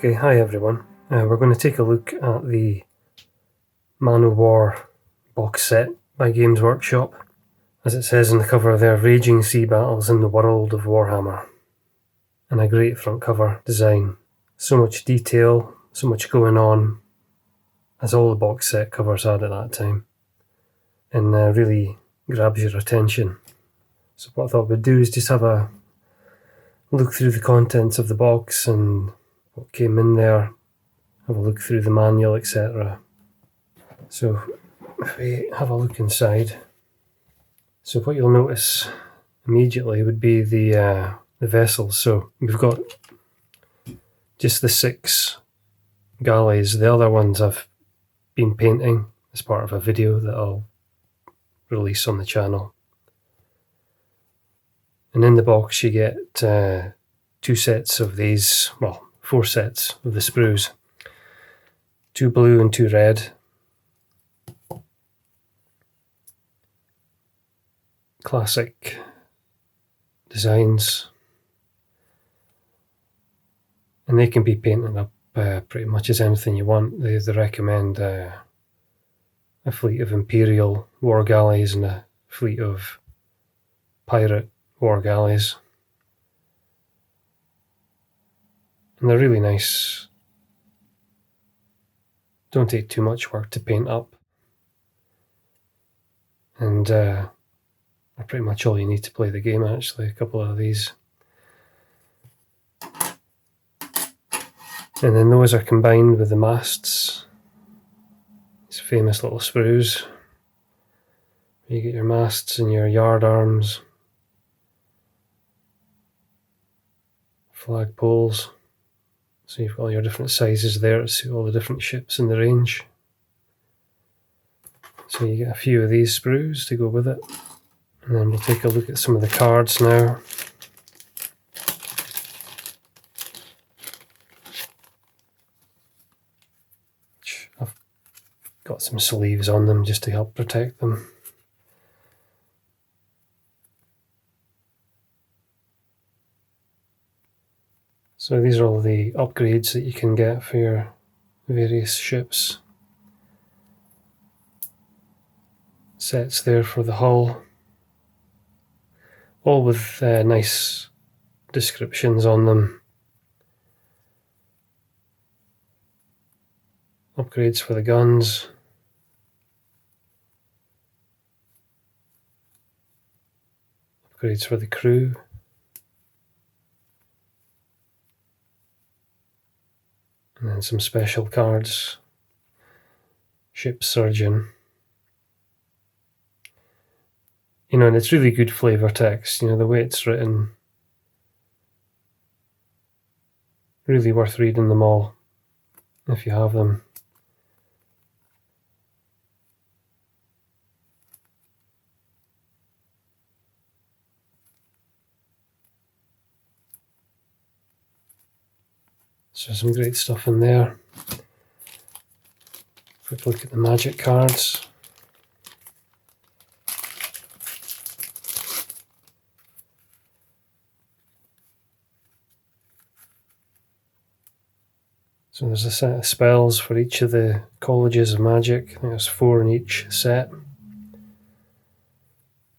Okay, hi everyone. We're going to take a look at the Manowar box set by Games Workshop. As it says in the cover, they're raging sea battles in the world of Warhammer. And a great front cover design. So much detail, so much going on, as all the box set covers had at that time. And really grabs your attention. So what I thought we'd do is just have a look through the contents of the box and what came in there, have a look through the manual, etc. So if we have a look inside, so what you'll notice immediately would be the vessels. So we've got just the 6 galleys. The other ones I've been painting as part of a video that I'll release on the channel. And in the box you get 2 sets of these, well, 4 sets of the sprues. 2 blue and 2 red. Classic designs. And they can be painted up pretty much as anything you want. They recommend a fleet of Imperial war galleys and a fleet of pirate war galleys. And they're really nice. Don't take too much work to paint up. And are pretty much all you need to play the game, actually, a couple of these. And then those are combined with the masts. These famous little sprues. You get your masts and your yard arms. Flag poles. So you've got all your different sizes there to suit all the different ships in the range. So you get a few of these sprues to go with it. And then we'll take a look at some of the cards now. I've got some sleeves on them just to help protect them. So these are all the upgrades that you can get for your various ships. Sets there for the hull. All with nice descriptions on them. Upgrades for the guns. Upgrades for the crew. And then some special cards. Ship Surgeon. You know, and it's really good flavour text, you know, the way it's written. Really worth reading them all, if you have them. So some great stuff in there. Quick look at the magic cards. So there's a set of spells for each of the colleges of magic. I think there's 4 in each set.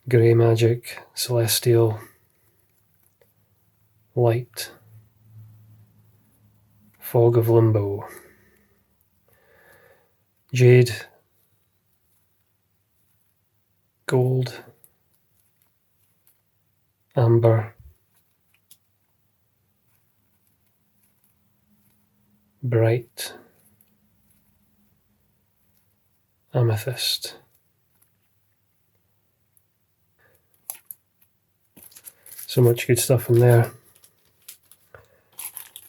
Grey magic, celestial, light, fog of limbo, jade, gold, amber, bright, amethyst. So much good stuff in there.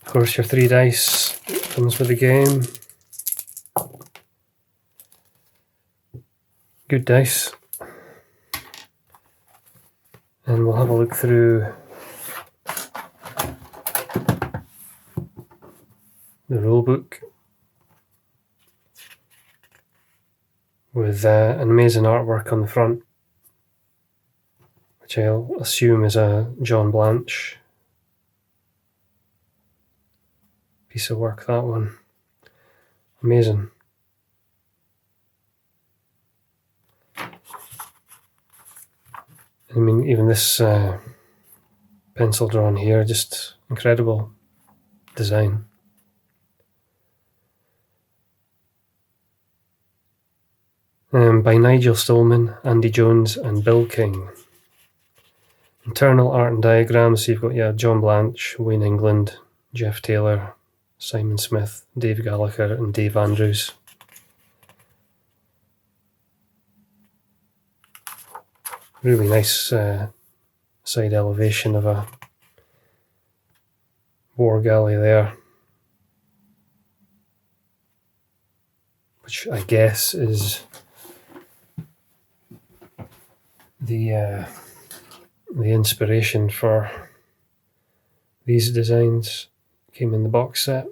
Of course, your 3 dice comes with the game. Good dice. And we'll have a look through the rulebook with an amazing artwork on the front, which I'll assume is a John Blanche piece of work, that one. Amazing. I mean, even this pencil drawn here, just incredible design. By Nigel Stillman, Andy Jones and Bill King. Internal art and diagrams, so you've got John Blanche, Wayne England, Jeff Taylor, Simon Smith, Dave Gallagher and Dave Andrews. Really nice side elevation of a war galley there, which I guess is the inspiration for these designs. Came in the box set.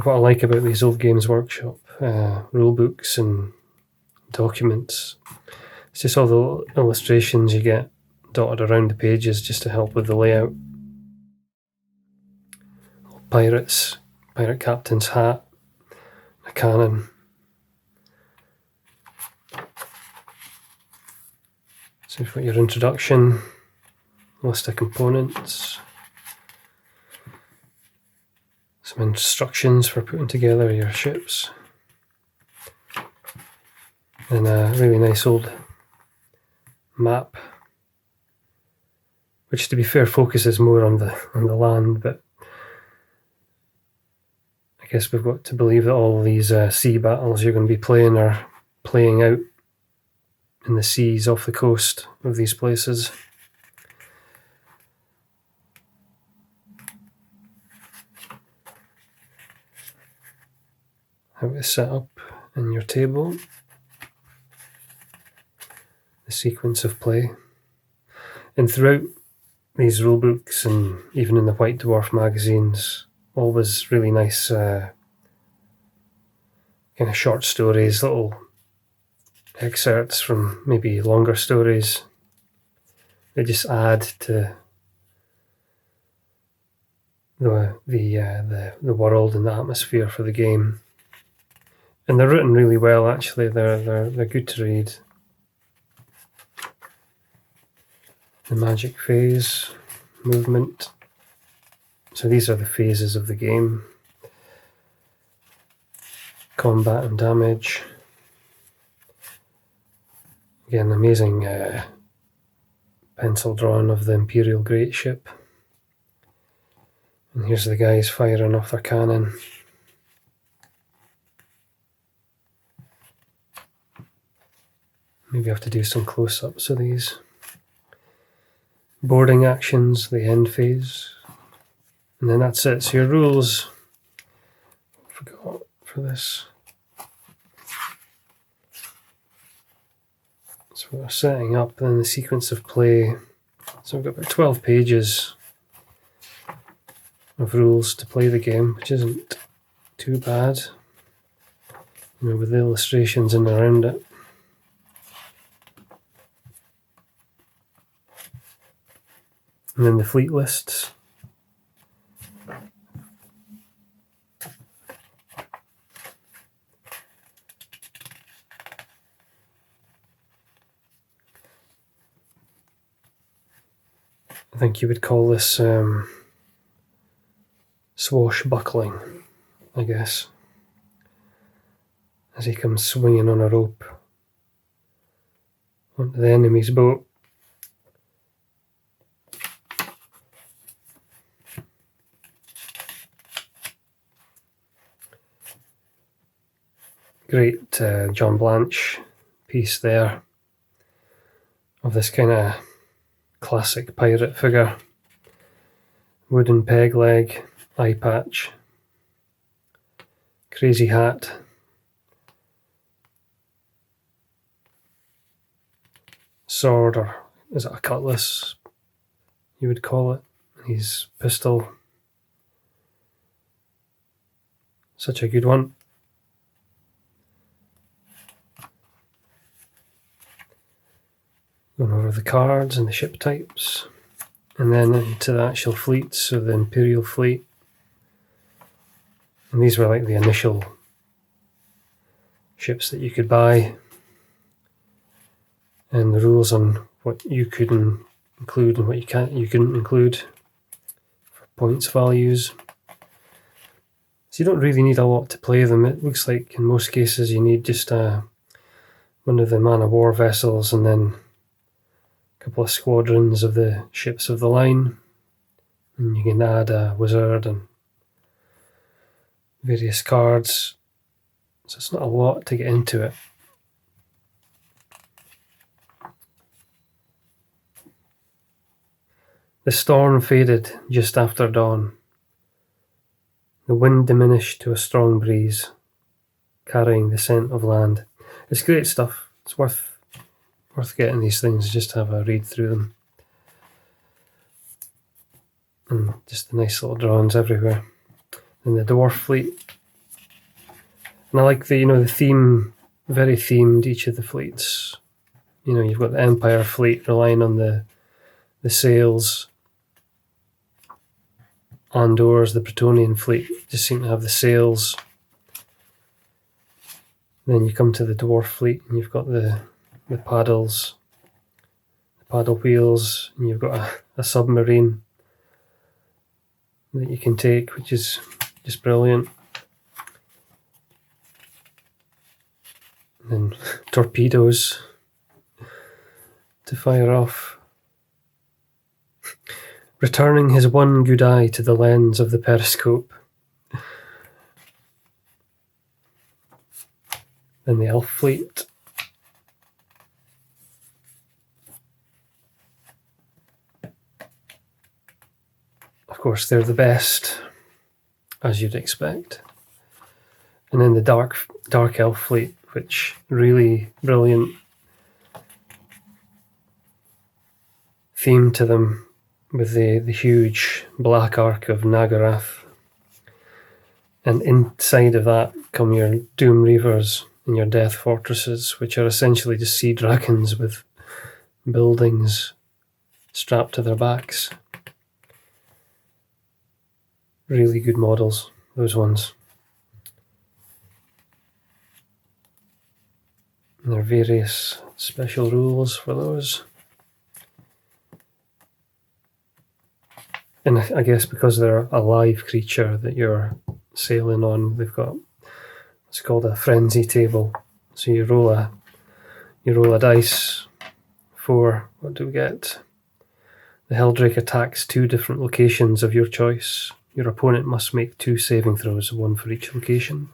What I like about these old Games Workshop rule books and documents, it's just all the illustrations you get dotted around the pages just to help with the layout. Pirate captain's hat, a cannon. So you've got your introduction, list of components, some instructions for putting together your ships, and a really nice old map, which, to be fair, focuses more on the land, but I guess we've got to believe that all these sea battles you're going to be playing are playing out in the seas off the coast of these places. How to set up in your table, the sequence of play. And throughout these rule books and even in the White Dwarf magazines, always really nice kind of short stories, little excerpts from maybe longer stories. They just add to the world and the atmosphere for the game. And they're written really well, actually. They're good to read. The magic phase, movement. So these are the phases of the game. Combat and damage. Again, amazing pencil drawing of the Imperial Great Ship. And here's the guys firing off their cannon. Maybe I have to do some close-ups of these. Boarding actions, the end phase. And then that's it. So your rules, forgot for this. So we're setting up then the sequence of play. So we've got about 12 pages of rules to play the game, which isn't too bad, with the illustrations in and around it. And then the fleet lists. I think you would call this swashbuckling, I guess, as he comes swinging on a rope onto the enemy's boat. Great John Blanche piece there of this kind of classic pirate figure. Wooden peg leg, eye patch, crazy hat, sword, or is it a cutlass you would call it, his pistol. Such a good one. Going over the cards and the ship types, and then into the actual fleets, so the Imperial fleet. And these were like the initial ships that you could buy, and the rules on what you could include and what you couldn't include for points values. So you don't really need a lot to play them. It looks like in most cases you need just one of the man-of-war vessels and then a couple of squadrons of the ships of the line, and you can add a wizard and various cards. So it's not a lot to get into it. The storm faded just after dawn. The wind diminished to a strong breeze, carrying the scent of land. It's great stuff. It's worth getting these things, just to have a read through them. And just the nice little drawings everywhere. And the dwarf fleet. And I like the theme, very themed, each of the fleets. You've got the Empire fleet relying on the sails. Andor's, the Bretonnian fleet, just seem to have the sails. Then you come to the dwarf fleet and you've got the paddles, the paddle wheels, and you've got a submarine that you can take, which is just brilliant. And then torpedoes to fire off. Returning his one good eye to the lens of the periscope. Then the elf fleet. Of course, they're the best, as you'd expect. And then the dark elf fleet, which really brilliant theme to them, with the huge black arc of Nagarath. And inside of that come your Doom Reavers and your Death Fortresses, which are essentially just sea dragons with buildings strapped to their backs. Really good models, those ones. And there are various special rules for those. And I guess because they're a live creature that you're sailing on, they've got what's called a frenzy table. So you roll a dice. 4. What do we get? The Helldrake attacks 2 different locations of your choice. Your opponent must make 2 saving throws, 1 for each location.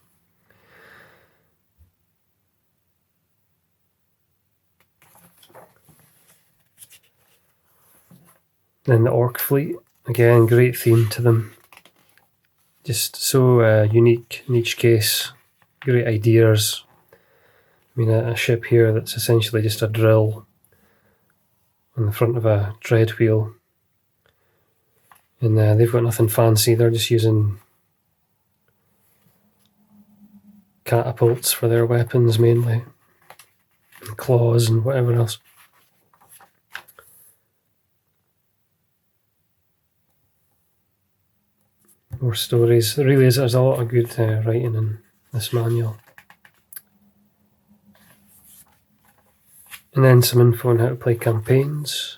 Then the Orc fleet. Again, great theme to them. Just so unique in each case. Great ideas. I mean, a ship here that's essentially just a drill on the front of a tread wheel. And they've got nothing fancy. They're just using catapults for their weapons mainly. And claws and whatever else. More stories. There really is. There's a lot of good writing in this manual. And then some info on how to play campaigns.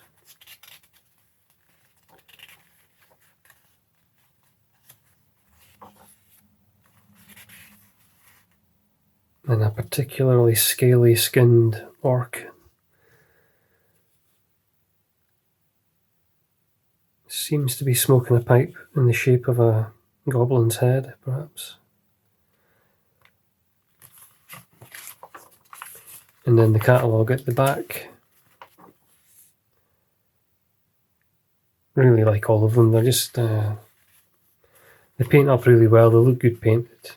And a particularly scaly skinned orc. Seems to be smoking a pipe in the shape of a goblin's head, perhaps. And then the catalogue at the back. Really like all of them. They're just they paint up really well. They look good painted.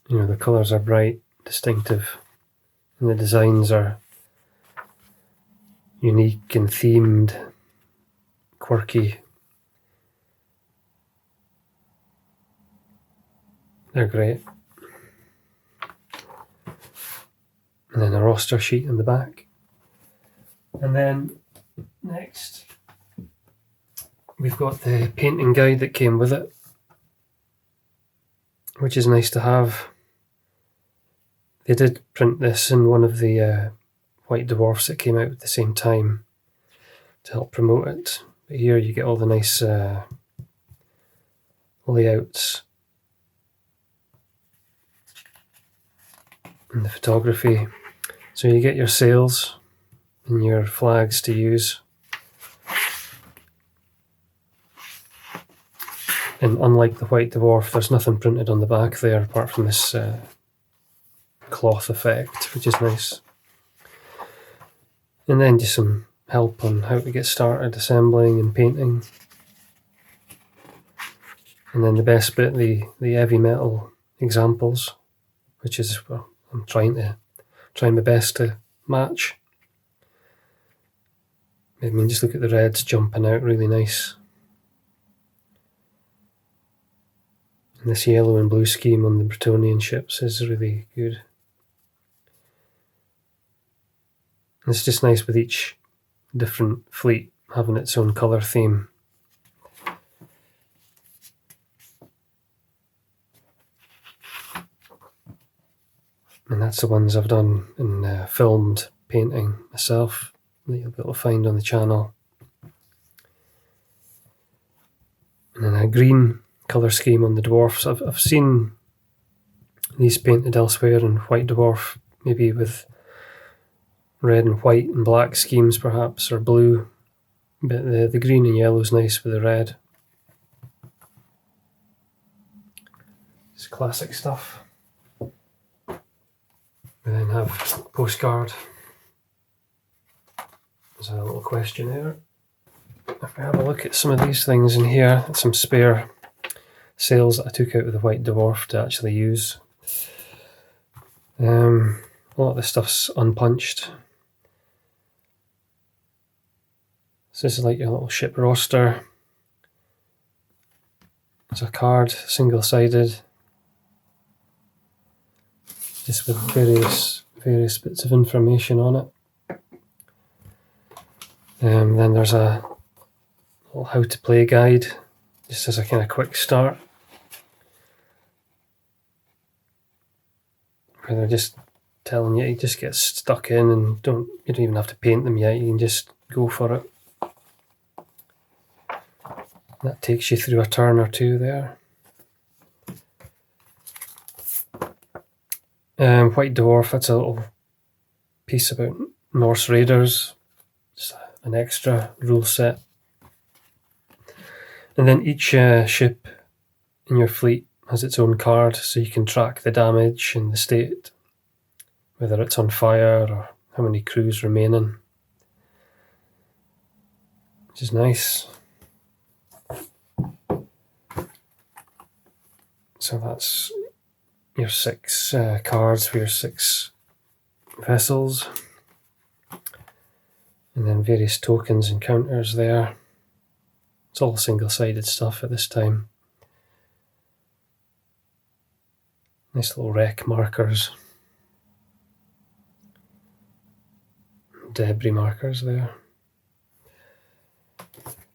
The colours are bright, distinctive, and the designs are unique and themed, quirky. They're great. And then a roster sheet in the back. And then next we've got the painting guide that came with it, which is nice to have. They did print this in one of the White Dwarfs that came out at the same time to help promote it. But here you get all the nice layouts and the photography. So you get your sails and your flags to use. And unlike the White Dwarf, there's nothing printed on the back there apart from this cloth effect, which is nice. And then just some help on how to get started assembling and painting. And then the best bit, the heavy metal examples, which is what I'm trying my best to match. I mean, just look at the reds jumping out, really nice. And this yellow and blue scheme on the Bretonian ships is really good. And it's just nice with each different fleet having its own colour theme. And that's the ones I've done in filmed painting myself that you'll be able to find on the channel. And then a green colour scheme on the dwarfs. I've seen these painted elsewhere in White Dwarf, maybe with red and white and black schemes perhaps, or blue. But the green and yellow is nice with the red. It's classic stuff. We then have postcard. There's a little questionnaire. If we have a look at some of these things in here, some spare sails that I took out of the White Dwarf to actually use. A lot of this stuff's unpunched. So this is like your little ship roster. There's a card, single-sided, just with various bits of information on it. Then there's a little how to play guide, just as a kind of quick start, where they're just telling you just get stuck in and you don't even have to paint them yet, you can just go for it. That takes you through a turn or two there. White Dwarf, that's a little piece about Norse raiders, just an extra rule set. And then each ship in your fleet has its own card, so you can track the damage and the state, whether it's on fire or how many crews remaining, which is nice. So that's your 6 cards for your 6 vessels. And then various tokens and counters there. It's all single-sided stuff at this time. Nice little wreck markers. Debris markers there.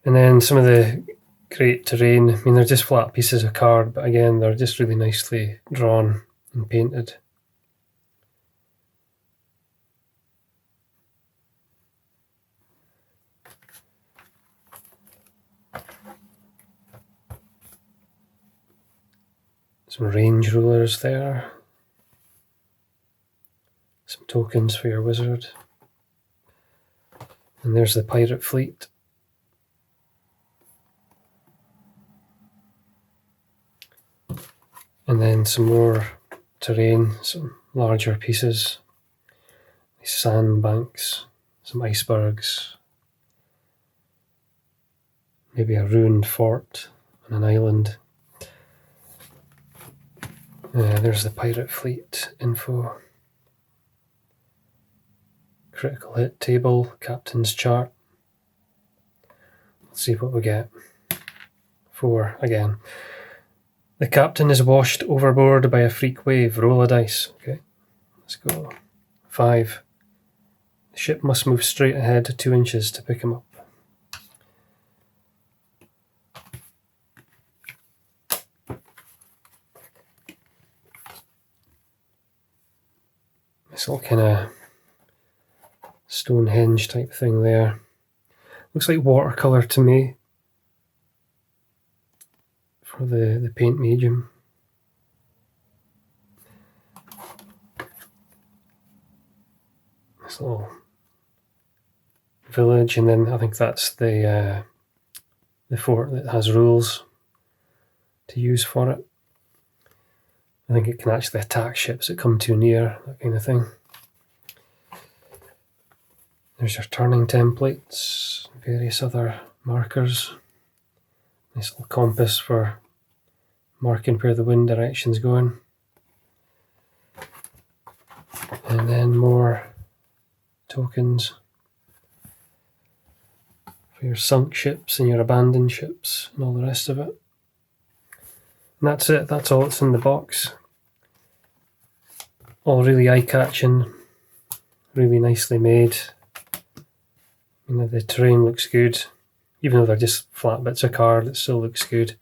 And then some of the great terrain. I mean, they're just flat pieces of card, but again, they're just really nicely drawn and painted. Some range rulers there. Some tokens for your wizard. And there's the pirate fleet. And then some more terrain, some larger pieces, these sandbanks, some icebergs, maybe a ruined fort on an island. There's the pirate fleet info. Critical hit table, captain's chart. Let's see what we get. 4 again. The captain is washed overboard by a freak wave. Roll a dice. Okay, let's go. 5. The The ship must move straight ahead 2 inches to pick him up. This little kind of Stonehenge type thing there. Looks like watercolour to me for the paint medium. This little village, and then I think that's the fort that has rules to use for it. I think it can actually attack ships that come too near, that kind of thing. There's your turning templates, various other markers. Nice little compass for marking where the wind direction's going. And then more tokens for your sunk ships and your abandoned ships and all the rest of it. And that's it, that's all that's in the box. All really eye-catching, really nicely made. You know, the terrain looks good. Even though they're just flat bits of card, it still looks good.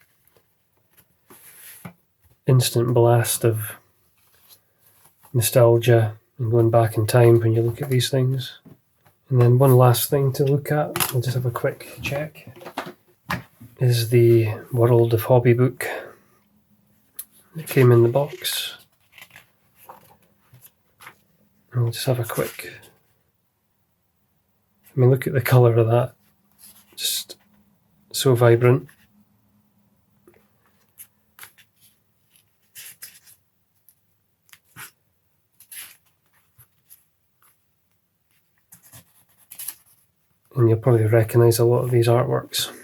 Instant blast of nostalgia and going back in time when you look at these things. And then one last thing to look at, we'll just have a quick check, is the World of Hobby book that came in the box. And we'll just have a quick, I mean, look at the colour of that, just so vibrant. And you'll probably recognise a lot of these artworks.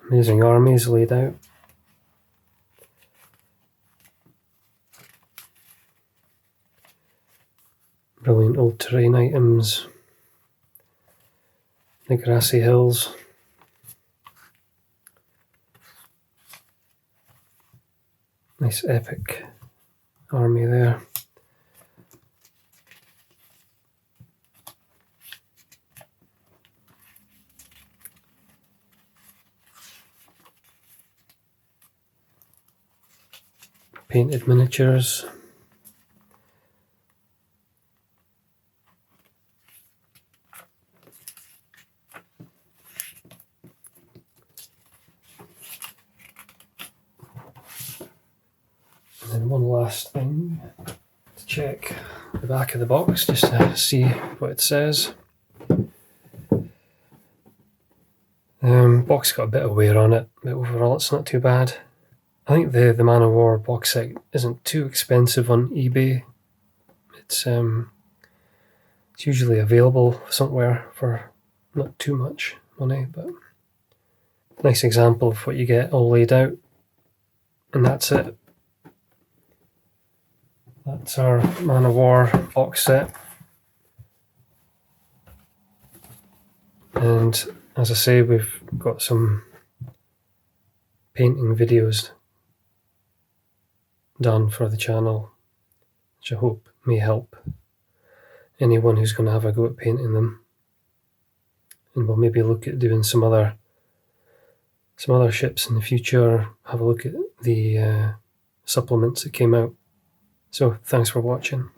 Amazing armies laid out. Brilliant old terrain items. The grassy hills. Nice epic army there. Painted miniatures. And then one last thing to check the back of the box just to see what it says. Box got a bit of wear on it, but overall it's not too bad. I think the manowar box set isn't too expensive on eBay. It's usually available somewhere for not too much money, but nice example of what you get all laid out. And that's it. That's our manowar box set. And as I say, we've got some painting videos done for the channel, which I hope may help anyone who's going to have a go at painting them. And we'll maybe look at doing some other ships in the future, have a look at the supplements that came out. So thanks for watching.